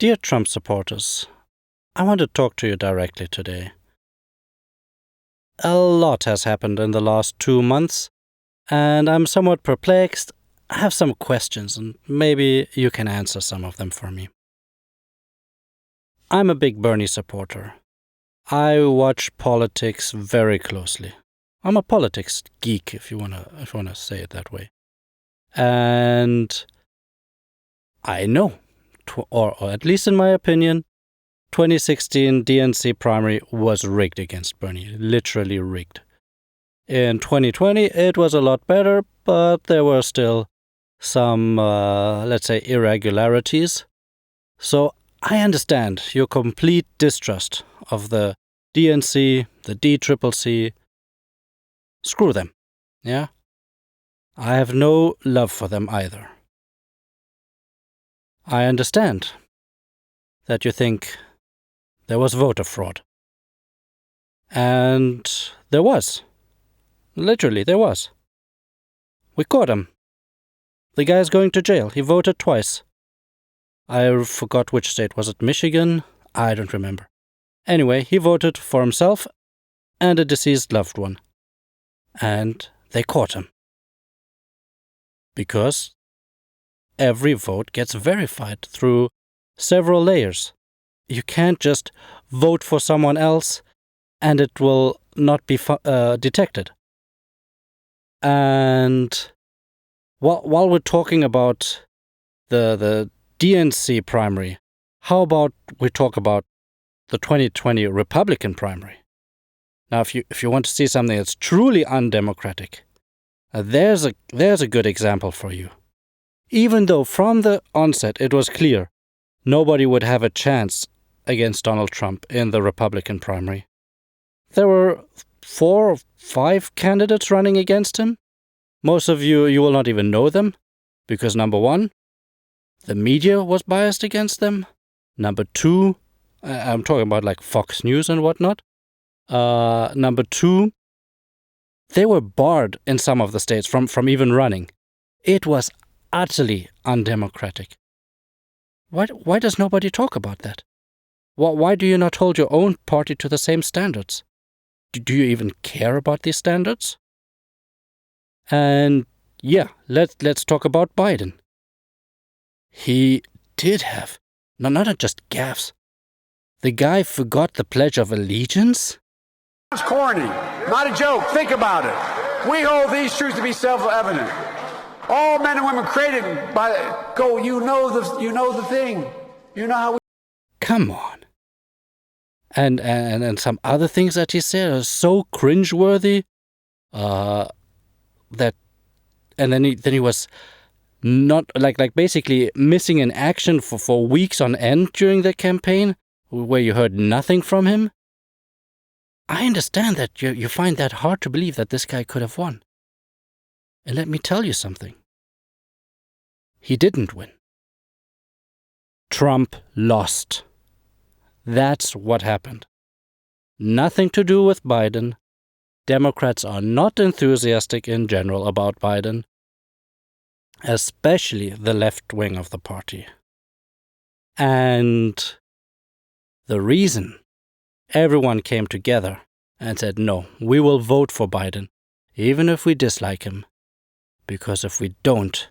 Dear Trump supporters, I want to talk to you directly today. A lot has happened in the last 2 months, and I'm somewhat perplexed. I have some questions, and maybe you can answer some of them for me. I'm a big Bernie supporter. I watch politics very closely. I'm a politics geek, if you wanna say it that way. And I know, or at least in my opinion, 2016 DNC primary was rigged against Bernie, literally rigged. In 2020, it was a lot better, but there were still some, let's say, irregularities. So I understand your complete distrust of the DNC, the DCCC. Screw them, yeah? I have no love for them either. I understand that you think there was voter fraud. And there was. Literally, there was. We caught him. The guy's going to jail. He voted twice. I forgot which state. Was it Michigan? I don't remember. Anyway, he voted for himself and a deceased loved one. And they caught him. Because every vote gets verified through several layers. You can't just vote for someone else and it will not be detected. And while we're talking about the DNC primary, how about we talk about the 2020 Republican primary? Now, if you want to see something that's truly undemocratic, there's a good example for you. Even though from the onset it was clear nobody would have a chance against Donald Trump in the Republican primary, there were 4 or 5 candidates running against him. Most of you will not even know them, because number 1, the media was biased against them. Number 2, I'm talking about like Fox News and whatnot. Number 2, they were barred in some of the states from even running. It was utterly undemocratic. Why does nobody talk about that? Why do you not hold your own party to the same standards? Do you even care about these standards? And yeah, let's talk about Biden. He did have, not just gaffes. The guy forgot the Pledge of Allegiance? It's corny, not a joke. Think about it. We hold these truths to be self-evident. All men and women created by you know the thing. You know how we. Come on. And some other things that he said are so cringeworthy. That, and then he was not like basically missing in action for weeks on end during the campaign, where you heard nothing from him. I understand that you find that hard to believe that this guy could have won. And let me tell you something. He didn't win. Trump lost. That's what happened. Nothing to do with Biden. Democrats are not enthusiastic in general about Biden, especially the left wing of the party. And the reason everyone came together and said, no, we will vote for Biden, even if we dislike him, because if we don't,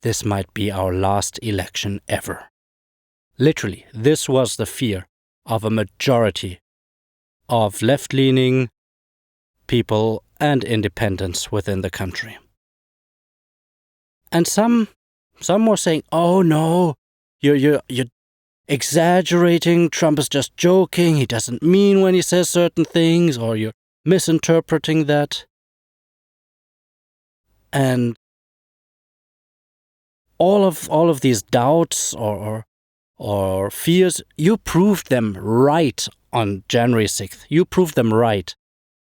this might be our last election ever. Literally, this was the fear of a majority of left-leaning people and independents within the country. And some were saying, oh no, you're exaggerating, Trump is just joking, he doesn't mean when he says certain things, or you're misinterpreting that. And all of these doubts or fears, you proved them right on January 6th. You proved them right.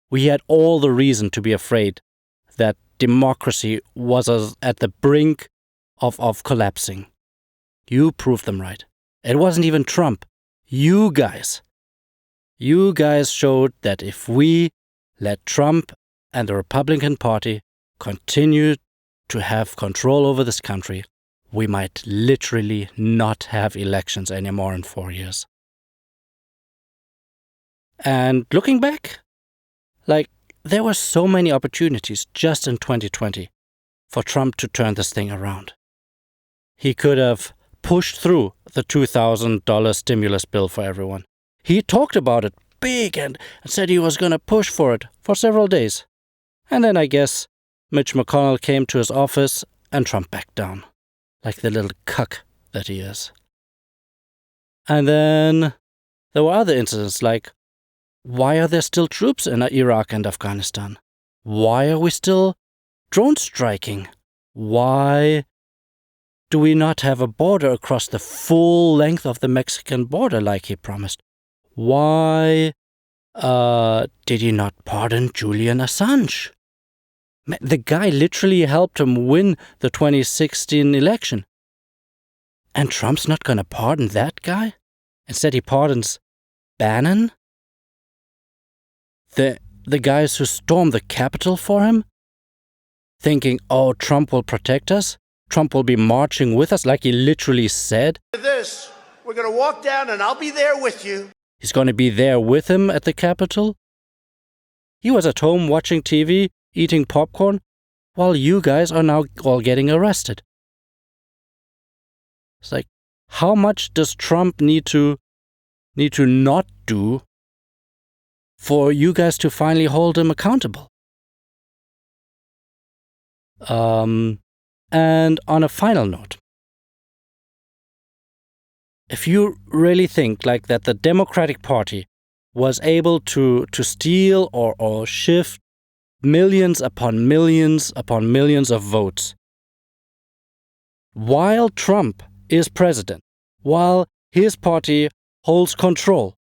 We had all the reason to be afraid that democracy was at the brink of collapsing. You proved them right. It wasn't even Trump. You guys showed that if we let Trump and the Republican Party continue to have control over this country, we might literally not have elections anymore in 4 years. And looking back, there were so many opportunities just in 2020 for Trump to turn this thing around. He could have pushed through the $2,000 stimulus bill for everyone. He talked about it big and said he was going to push for it for several days. And then I guess Mitch McConnell came to his office and Trump backed down, like the little cuck that he is. And then there were other incidents like, why are there still troops in Iraq and Afghanistan? Why are we still drone striking? Why do we not have a border across the full length of the Mexican border like he promised? Why did he not pardon Julian Assange? The guy literally helped him win the 2016 election. And Trump's not going to pardon that guy? Instead, he pardons Bannon? The guys who stormed the Capitol for him? Thinking, oh, Trump will protect us? Trump will be marching with us, like he literally said. This, we're going to walk down and I'll be there with you. He's going to be there with him at the Capitol? He was at home watching TV, eating popcorn, while you guys are now all getting arrested. It's like, how much does Trump need to not do for you guys to finally hold him accountable? And on a final note, if you really think like that the Democratic Party was able to steal or shift millions upon millions of votes, while Trump is president, while his party holds control,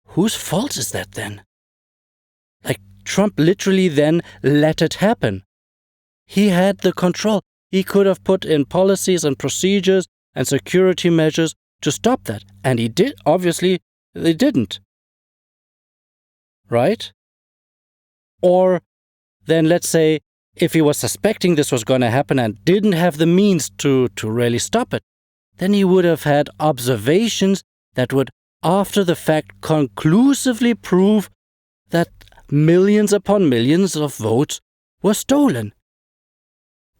whose fault is that then? Like, Trump literally then let it happen. He had the control. He could have put in policies and procedures and security measures to stop that. And he did. Obviously, they didn't. Right? Or then let's say if he was suspecting this was going to happen and didn't have the means to really stop it, then he would have had observations that would, after the fact, conclusively prove that millions upon millions of votes were stolen.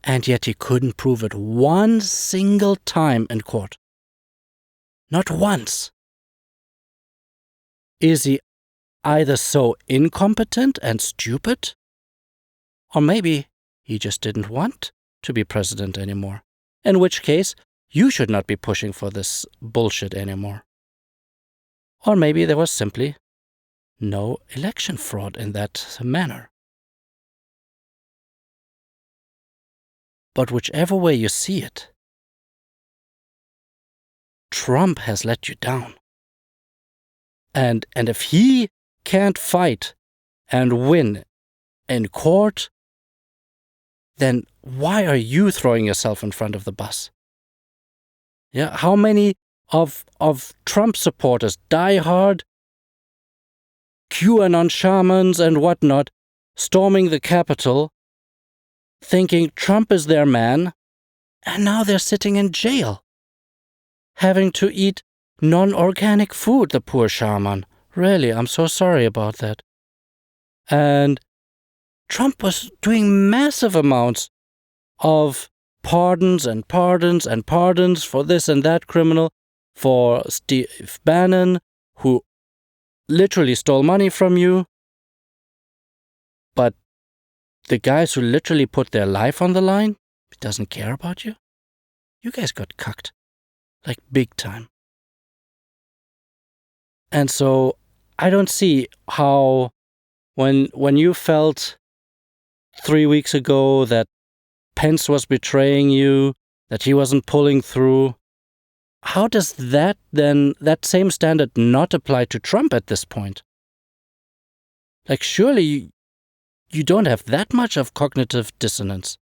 And yet he couldn't prove it one single time in court. Not once. Is he either so incompetent and stupid, or maybe he just didn't want to be president anymore, in which case you should not be pushing for this bullshit anymore. Or maybe there was simply no election fraud in that manner. But whichever way you see it, Trump has let you down. And if he can't fight and win in court, then why are you throwing yourself in front of the bus? Yeah, how many of Trump supporters, diehard QAnon shamans and whatnot, storming the Capitol, thinking Trump is their man, and now they're sitting in jail, having to eat non-organic food, the poor shaman. Really, I'm so sorry about that. And Trump was doing massive amounts of pardons and pardons and pardons for this and that criminal, for Steve Bannon, who literally stole money from you. But the guys who literally put their life on the line, he doesn't care about you. You guys got cucked, like big time. And so I don't see how when you felt 3 weeks ago that Pence was betraying you, that he wasn't pulling through, how does that same standard not apply to Trump at this point? Like, surely you don't have that much of cognitive dissonance.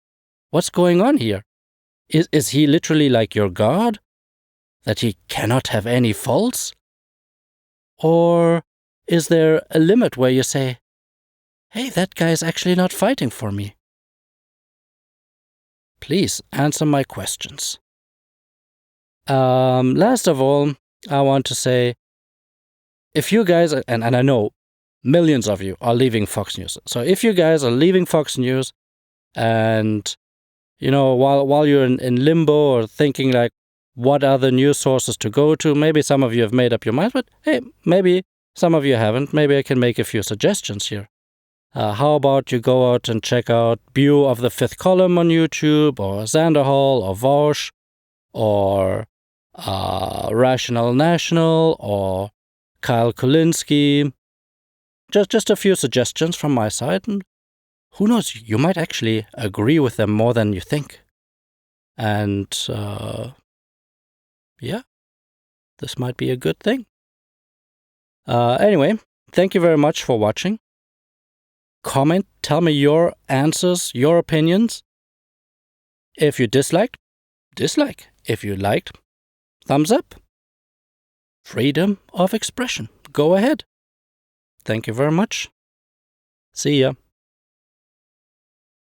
What's going on here? Is he literally like your God? That he cannot have any faults? Or is there a limit where you say, hey, that guy is actually not fighting for me? Please answer my questions. Last of all, I want to say, if you guys, and I know millions of you are leaving Fox News. So if you guys are leaving Fox News and, while you're in limbo or thinking like, what other news sources to go to, maybe some of you have made up your mind, but hey, maybe some of you haven't. Maybe I can make a few suggestions here. How about you go out and check out Beau of the Fifth Column on YouTube, or Xanderhal, or Vaush, or Rational National, or Kyle Kulinski. Just a few suggestions from my side, and who knows, you might actually agree with them more than you think. And, yeah, this might be a good thing. Anyway, thank you very much for watching. Comment, tell me your answers, your opinions. If you disliked, dislike. If you liked, thumbs up. Freedom of expression. Go ahead. Thank you very much. See ya.